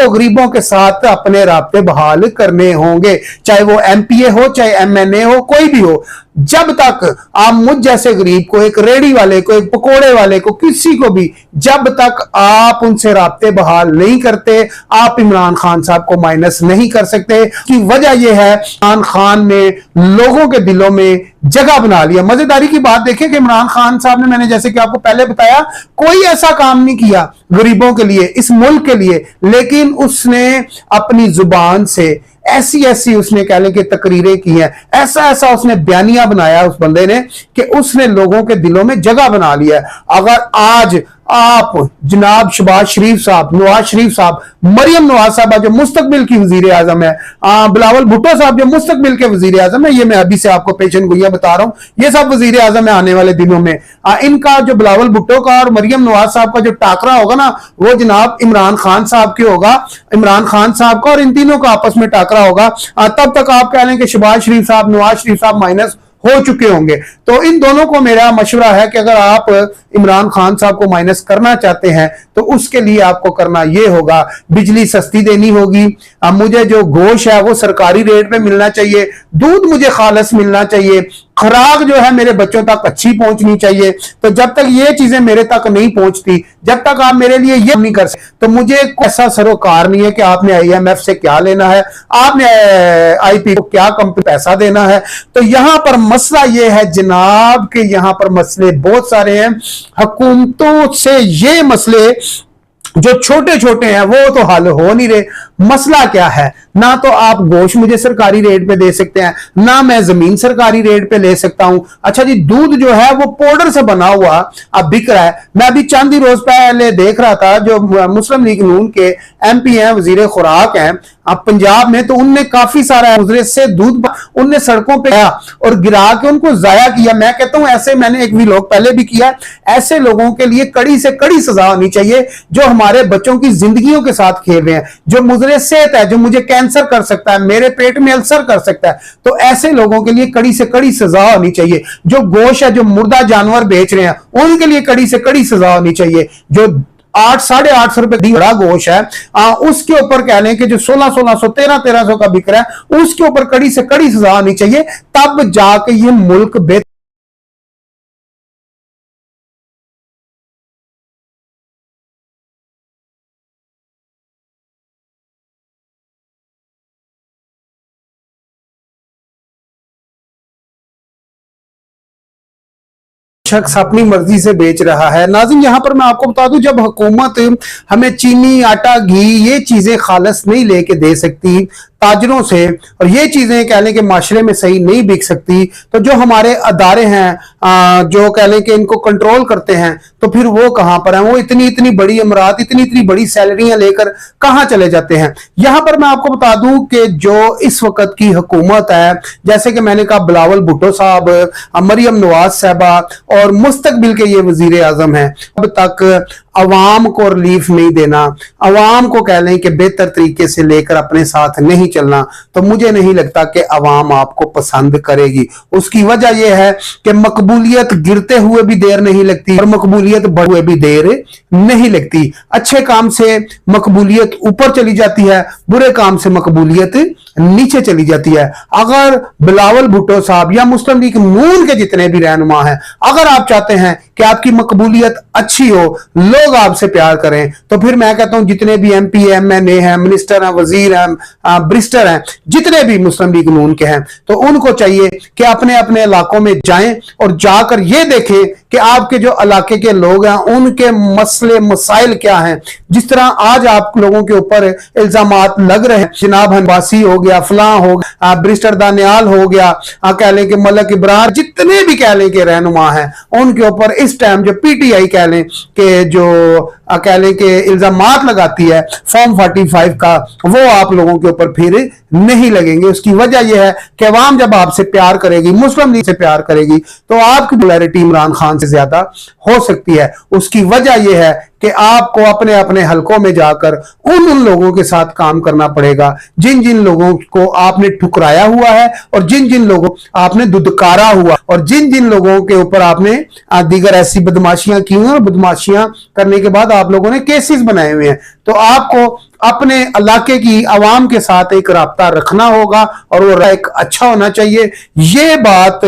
आपको गरीबों के साथ अपने राब्ते बहाल करने होंगे, चाहे वो एमपीए हो, चाहे एमएनए हो, कोई भी हो। जब तक आप मुझ जैसे गरीब को, एक रेडी वाले को, एक पकोड़े वाले को, किसी को भी जब तक आप उनसे राब्ते बहाल नहीं करते, आप इमरान खान साहब को माइनस नहीं कर सकते। की वजह यह है इमरान खान ने लोगों के दिलों में जगह बना लिया। मजेदारी की बात देखें कि इमरान खान साहब ने, मैंने जैसे कि आपको पहले बताया, कोई ऐसा काम नहीं किया गरीबों के लिए, इस मुल्क के लिए, लेकिन उसने अपनी जुबान से ऐसी ऐसी उसने कह लें कि तकरीरें की हैं, ऐसा ऐसा उसने बयानिया बनाया उस बंदे ने कि उसने लोगों के दिलों में जगह बना लिया है। अगर आज आप जनाब शहबाज शरीफ साहब, नवाज शरीफ साहब, मरियम नवाज साहब जो मुस्तकबिल की वजीर आजम है, बिलावल भुट्टो साहब जो मुस्तकबिल के वजीर आजम है, ये मैं अभी से आपको पेशन गोइया बता रहा हूं, ये सब वजीर आजम है आने वाले दिनों में। इनका जो बिलावल भुट्टो का और मरियम नवाज साहब का जो टाकरा होगा ना, वो जनाब इमरान खान साहब के होगा, इमरान खान साहब का और इन तीनों का आपस में टाकरा होगा। तब तक आप कह लें कि शहबाज शरीफ साहब, नवाज शरीफ साहब माइनस हो चुके होंगे। तो इन दोनों को मेरा मशवरा है कि अगर आप इमरान खान साहब को माइनस करना चाहते हैं तो उसके लिए आपको करना यह होगा, बिजली सस्ती देनी होगी, मुझे जो गोश्त है वो सरकारी रेट पे मिलना चाहिए, दूध मुझे खालस मिलना चाहिए, खुराक जो है मेरे बच्चों तक अच्छी पहुंचनी चाहिए। तो जब तक ये चीजें मेरे तक नहीं पहुंचती, जब तक आप मेरे लिए ये नहीं कर सकते, तो मुझे ऐसा सरोकार नहीं है कि आपने आईएमएफ से क्या लेना है, आपने आईपी को क्या कंपनी पैसा देना है। तो यहां पर मसला ये है जनाब कि यहां पर मसले बहुत सारे हैं। हुकूमतों से ये मसले जो छोटे छोटे हैं वो तो हल हो नहीं रहे। मसला क्या है, ना तो आप गोश्त मुझे सरकारी रेट पे दे सकते हैं, ना मैं जमीन सरकारी रेट पे ले सकता हूं। अच्छा जी, दूध जो है वो पाउडर से बना हुआ अब बिक रहा है। मैं अभी चंद ही रोज पहले देख रहा था, जो मुस्लिम लीग नून के एमपी हैं, वजीर खुराक हैं अब पंजाब में, तो उनने काफी सारा गुजरे से दूध उनने सड़कों पे आया और गिरा के उनको जाया किया। मैं कहता हूं ऐसे, मैंने एक व्लॉग पहले भी किया, ऐसे लोगों के लिए कड़ी से कड़ी सजा होनी चाहिए जो हमारे बच्चों की जिंदगियों के साथ खेल रहे हैं, जो मुजरे सेहत है, जो मुझे कैंसर कर सकता है, मेरे पेट में अल्सर कर सकता है। तो ऐसे लोगों के लिए कड़ी से कड़ी सजा होनी चाहिए। जो गोश्त है, जो मुर्दा जानवर बेच रहे हैं, उनके लिए कड़ी से कड़ी सजा होनी चाहिए। जो 800-850 रुपए बड़ा गोश्त है, उसके ऊपर कह लें कि जो 1600 1300 का बिक रहा है, उसके ऊपर कड़ी से कड़ी सजा होनी चाहिए, तब जाके ये मुल्क बेहतर। शख्स अपनी मर्जी से बेच रहा है। नाज़रीन, यहां पर मैं आपको बता दूं, जब हुकूमत हमें चीनी, आटा, घी ये चीजें खालस नहीं लेके दे सकती ताजरों से, और ये चीजें कह लें कि माशरे में सही नहीं बिक सकती, तो जो हमारे अदारे हैं जो कह लें कि इनको कंट्रोल करते हैं, तो फिर वो कहां पर हैं? वो इतनी इतनी बड़ी अमरात, इतनी इतनी बड़ी सैलरियां लेकर कहां चले जाते हैं? यहां पर मैं आपको बता दूं कि जो इस वक्त की हुकूमत है, जैसे कि मैंने कहा बिलावल भुट्टो साहब, मरियम नवाज साहबा और मुस्तकबिल के ये वजीर आजम हैं, अब तक अवाम को रिलीफ नहीं देना, अवाम को कह लें कि बेहतर तरीके से लेकर अपने साथ नहीं चलना, तो मुझे नहीं लगता कि अवाम आपको पसंद करेगी। उसकी वजह यह है कि मकबूलियत गिरते हुए भी देर नहीं लगती और मकबूलियत बढ़े हुए भी देर नहीं लगती। अच्छे काम से मकबूलियत ऊपर चली जाती है, बुरे काम से मकबूलियत नीचे चली जाती है। अगर बिलावल भुट्टो साहब या मुस्लिम लीग नून के जितने भी रहनुमा हैं, अगर आप चाहते हैं कि आपकी मकबूलियत अच्छी हो, लोग आपसे प्यार करें, तो फिर मैं कहता हूं जितने भी एमपी, एमएनए हैं, मिनिस्टर हैं, वजीर हैं, बैरिस्टर हैं, जितने भी मुस्लिम लीग नून के हैं, तो उनको चाहिए कि अपने अपने इलाकों में जाएं और जाकर ये देखें कि आपके जो इलाके के लोग हैं उनके मसले मसाइल क्या हैं। जिस तरह आज आप लोगों के ऊपर इल्जामात लग रहे हैं, जनाब हनबासी हो गया, फलां हो गया, बैरिस्टर दानियाल हो गया, कह लें कि मलक इब्रार, जितने भी कह लें कि रहनुमा हैं, उनके ऊपर इस टाइम जो पीटीआई कह लें कि जो कह लें कि इल्जामात लगाती है फॉर्म 45 का, वो आप लोगों के ऊपर फिर नहीं लगेंगे। उसकी वजह यह है कि अवाम जब आपसे प्यार करेगी, मुस्लिम लीग से प्यार करेगी, तो आपकी पॉपुलैरिटी इमरान खान से ज्यादा हो सकती है। उसकी वजह यह है कि आपको अपने अपने हलकों में जाकर उन लोगों के साथ काम करना पड़ेगा जिन जिन लोगों को आपने ठुकराया हुआ है और जिन जिन लोगों आपने दुदकारा हुआ और जिन जिन लोगों के ऊपर आपने दीगर ऐसी बदमाशियां की हुई और बदमाशियां करने के बाद आप लोगों ने केसेस बनाए हुए हैं। तो आपको अपने इलाके की आवाम के साथ एक राब्ता रखना होगा और वो एक अच्छा होना चाहिए। ये बात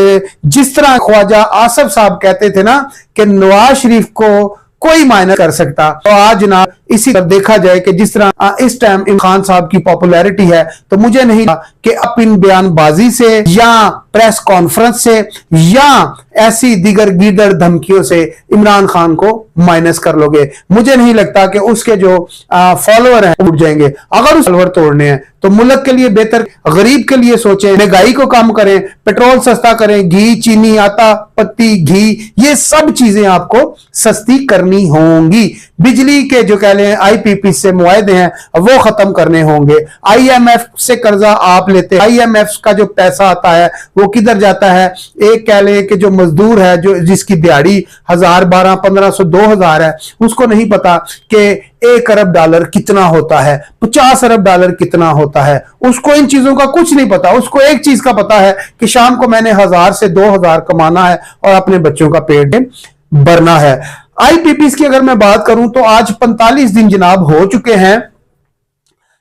जिस तरह ख्वाजा आसफ साहब कहते थे ना कि नवाज शरीफ को कोई मायना कर सकता, तो आज ना इसी तरह देखा जाए कि जिस तरह इस टाइम इमरान खान साहब की पॉपुलैरिटी है, तो मुझे नहीं कि आप इन बयानबाजी से या प्रेस कॉन्फ्रेंस से या ऐसी दीगर गीदड़ धमकियों से इमरान खान को माइनस कर लोगे। मुझे नहीं लगता कि उसके जो फॉलोअर हैं उठ जाएंगे। अगर उस फॉलोअर तोड़ने हैं तो मुल्क के लिए बेहतर, गरीब के लिए सोचें, महंगाई को कम करें, पेट्रोल सस्ता करें, घी चीनी आटा पत्ती घी ये सब चीजें आपको सस्ती करनी होंगी। बिजली के जो कह लें आईपीपी से मुआहदे हैं वो खत्म करने होंगे। आईएमएफ से कर्जा आप लेते हैं, आईएमएफ का जो पैसा आता है वो किधर जाता है? एक कह लें कि जो मजदूर है जो जिसकी दिहाड़ी 1000 12 1500 2000 है, उसको नहीं पता कि $1 अरब कितना होता है, $50 अरब कितना होता है। उसको इन चीजों का कुछ नहीं पता। उसको एक चीज का पता है कि शाम को मैंने 1000 से 2000 कमाना है और अपने बच्चों का पेट भरना है। आईपीपी की अगर मैं बात करूं तो आज 45 दिन जनाब हो चुके हैं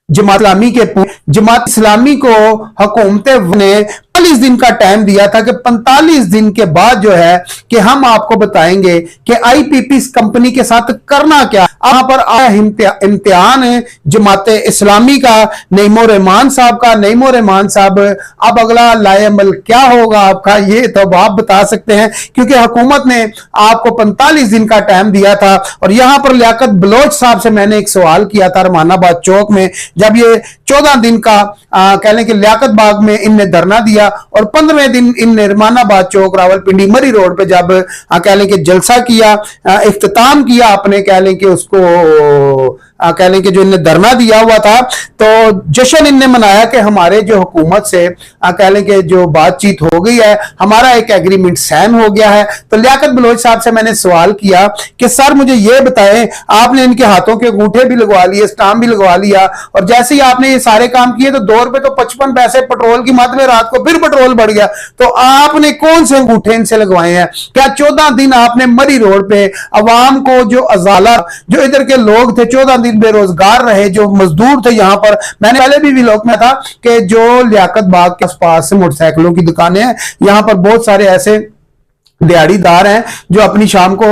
जमात इस्लामी को हुकूमत ने 45 दिन का टाइम दिया था कि 45 दिन के बाद जो है कि हम आपको बताएंगे कि आईपीपी कंपनी के साथ करना क्या। यहां पर आया इम्तिहान है जमात इस्लामी का, नईमो रहमान साहब का। नईमो रहमान साहब अब अगला लाएअमल क्या होगा आपका, ये तो आप बता सकते हैं, क्योंकि हुकूमत ने आपको 45 दिन का टाइम दिया था। और यहां पर लियाकत बलोच साहब से मैंने एक सवाल किया था रहमानाबाद चौक में, जब ये 14 दिन का कह लें कि लियाकत बाग में इनने धरना दिया और 15वें दिन इन रहमानाबाद चौक रावलपिंडी मरी रोड पे जब कह लें कि जलसा किया, इख्तिताम किया अपने, कह लें कि उसको कह लें कि जो इनने धरना दिया हुआ था, तो जश्न इनने मनाया कि हमारे जो हुकूमत से कह लें कि जो बातचीत हो गई है, हमारा एक एग्रीमेंट साइन हो गया है। तो लियाकत बलोच साहब से मैंने सवाल किया कि सर मुझे ये बताएं, आपने इनके हाथों के अंगूठे भी लगवा लिए, स्टाम्प भी लगवा लिया, और जैसे ही आपने ये सारे काम किए तो ₹2 तो 55 पैसे पेट्रोल की मद में रात को फिर पेट्रोल बढ़ गया। तो आपने कौन से अंगूठे इनसे लगवाए हैं? क्या 14 दिन आपने मरी रोड पे अवाम को जो अजाला, जो इधर के लोग थे 14 दिन बेरोजगार रहे, जो मजदूर थे, यहां पर मैंने पहले भी व्लॉग में था कि जो लियाकत बाग के आसपास मोटरसाइकिलों की दुकानें हैं, यहां पर बहुत सारे ऐसे दिहाड़ीदार हैं जो अपनी शाम को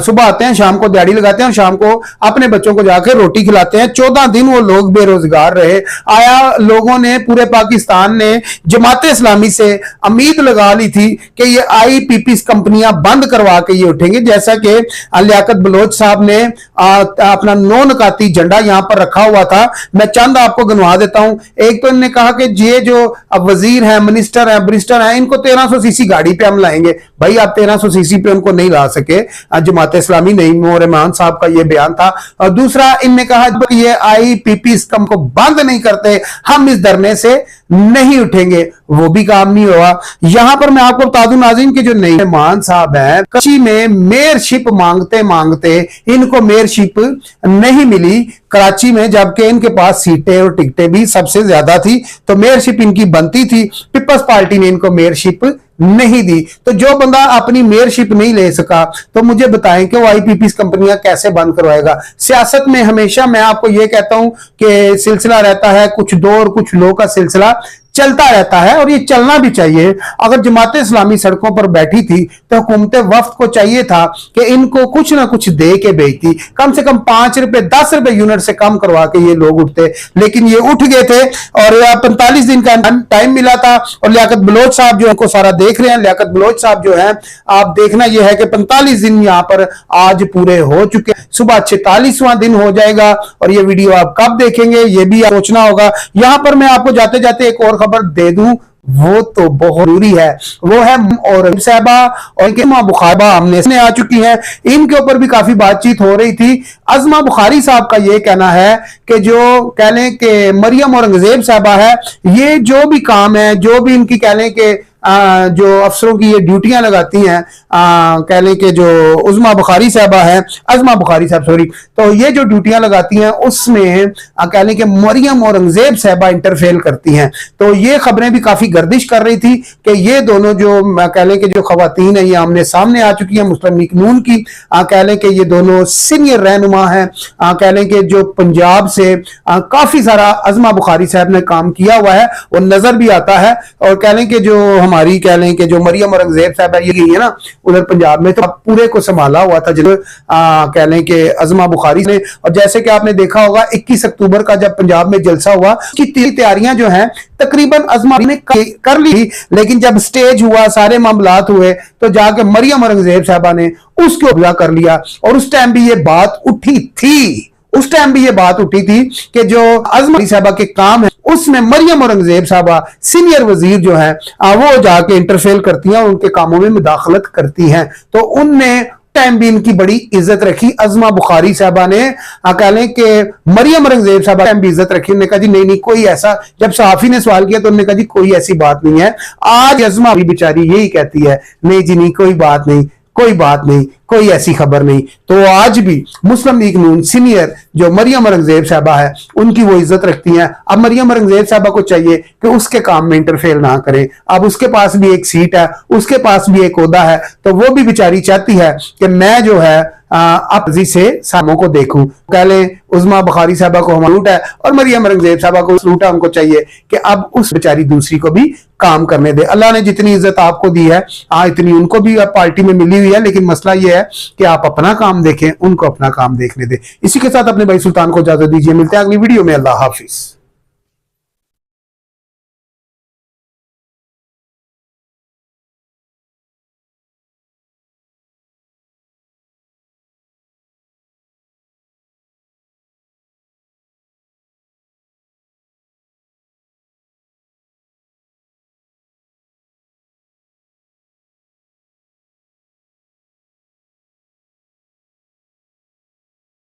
सुबह आते हैं, शाम को दिहाड़ी लगाते हैं और शाम को अपने बच्चों को जाकर रोटी खिलाते हैं। 14 दिन वो लोग बेरोजगार रहे। आया लोगों ने, पूरे पाकिस्तान ने जमात इस्लामी से उम्मीद लगा ली थी कि ये आईपीपी कंपनियां बंद करवा के ये उठेंगे, जैसा कि लियाकत बलोच साहब ने अपना 9 नकाती झंडा यहां पर रखा हुआ था। मैं चंद आपको गिनवा देता हूं। एक तो इन्होंने कहा कि ये जो वजीर हैं, मिनिस्टर हैं, बरिस्टर हैं, इनको 1300 सीसी गाड़ी पे हम लाएंगे। भाई आप 1300 सीसी पे उनको नहीं ला सके। जमात इस्लामी नईमो रहमान साहब का ये बयान था। और दूसरा इनने कहा कि ये आईपीपी स्कम को बंद नहीं करते हम इस धरने से नहीं उठेंगे, वो भी काम नहीं हुआ। यहां पर मैं आपको बता दूं नाज़रीन कि जो नईमो रहमान साहब हैं, कराची में मेयरशिप मांगते मांगते इनको मेयरशिप नहीं मिली कराची में, जबकि इनके पास सीटें और टिकटें भी सबसे ज्यादा थी, तो मेयरशिप इनकी बनती थी। पीपल्स पार्टी ने इनको मेयरशिप नहीं दी। तो जो बंदा अपनी मेयरशिप नहीं ले सका तो मुझे बताएं कि वो आईपीपी कंपनियां कैसे बंद करवाएगा। सियासत में हमेशा मैं आपको ये कहता हूं कि सिलसिला रहता है, कुछ दो और कुछ लो का सिलसिला चलता रहता है और ये चलना भी चाहिए। अगर जमात इस्लामी सड़कों पर बैठी थी तो हुकूमत वफ्द को चाहिए था कि इनको कुछ ना कुछ दे के भेजती, कम से कम ₹5 ₹10 यूनिट से कम करवा के ये लोग उठते, लेकिन ये उठ गए थे और 45 दिन का टाइम मिला था। और लियाकत बलोच साहब जो है सारा देख रहे हैं, लियाकत बलोच साहब जो है, आप देखना यह है कि 45 दिन यहां पर आज पूरे हो चुके, सुबह 46वां दिन हो जाएगा। और ये वीडियो आप कब देखेंगे ये भी सोचना होगा। यहां पर मैं आपको जाते जाते एक और खबर दे दूं, वो तो बहुत जरूरी है, वो है और साहबा और अज़मा बुखारी हमने आ चुकी हैं। इनके ऊपर भी काफी बातचीत हो रही थी। अज़मा बुखारी साहब का ये कहना है कि जो कह लें कि मरियम औरंगजेब साहबा है, ये जो भी काम है, जो भी इनकी कह लें कि जो अफसरों की ये ड्यूटियां लगाती हैं, कह लें कि जो उज़मा बुखारी साहबा है, अज़मा बुखारी साहब सॉरी, तो ये जो ड्यूटियां लगाती हैं उसमें कह लें कि मरियम औरंगजेब साहबा इंटरफेल करती हैं। तो ये खबरें भी काफी गर्दिश कर रही थी कि ये दोनों जो कह लें कि जो खवातीन है ये आमने सामने आ चुकी है मुस्लिम लीग नून की, कह लें कि ये दोनों सीनियर रहनुमा हैं, कह लें कि जो पंजाब से काफी सारा अज़मा बुखारी साहब ने काम किया हुआ है वो नजर भी आता है। और कह लें कि जो हमारी कह लें कि जो मरियम औरंगजेब साहब है ये गई है ना उधर पंजाब में, तो पूरे को संभाला हुआ था जो कह लें कि अज़मा बुखारी ने। और जैसे कि आपने देखा होगा 21 अक्टूबर का जब पंजाब में जलसा हुआ उसकी तैयारियां जो हैं तकरीबन अज़मा ने कर ली, लेकिन जब स्टेज हुआ सारे मामलात हुए तो जाके मरियम औरंगजेब साहबा ने उसको हमला कर लिया। और उस टाइम भी ये बात उठी थी, उस टाइम भी ये बात उठी थी कि जो अज़मा साहबा के काम है उसमें मरियम औरंगजेब साहबा सीनियर वजीर जो है वो जाके इंटरफेयर करती हैं और उनके कामों में मुदाखलत करती हैं। तो उनने टाइम भी इनकी बड़ी इज्जत रखी। अज़मा बुखारी साहबा ने कह लें कि मरियम औरंगजेब साहबा टाइम भी इज्जत रखी। उन्होंने कहा जी नहीं नहीं कोई ऐसा, जब सहाफी ने सवाल किया तो उन्होंने कहा जी कोई ऐसी बात नहीं है। आज अज़मा बेचारी यही कहती है नहीं जी नहीं कोई बात नहीं, कोई बात नहीं, कोई ऐसी खबर नहीं। तो आज भी मुस्लिम लीग नून सीनियर जो मरियम औरंगजेब साहबा है उनकी वो इज्जत रखती हैं। अब मरियम औरंगजेब साहबा को चाहिए कि उसके काम में इंटरफेयर ना करें। अब उसके पास भी एक सीट है, उसके पास भी एक ओहदा है, तो वो भी बेचारी चाहती है कि मैं जो है अपजी से सामों को देखूं। कह लें उज़मा बुखारी साहबा को सलूट है और मरियम औरंगजेब साहबा को सलूट है। उनको चाहिए कि अब उस बेचारी दूसरी को भी काम करने दे। अल्लाह ने जितनी इज्जत आपको दी है इतनी उनको भी पार्टी में मिली हुई है, लेकिन मसला यह है कि आप अपना काम देखें, उनको अपना काम देखने दें। इसी के साथ अपने भाई सुल्तान को इजाजत दीजिए, मिलते हैं अगली वीडियो में। अल्लाह हाफिज।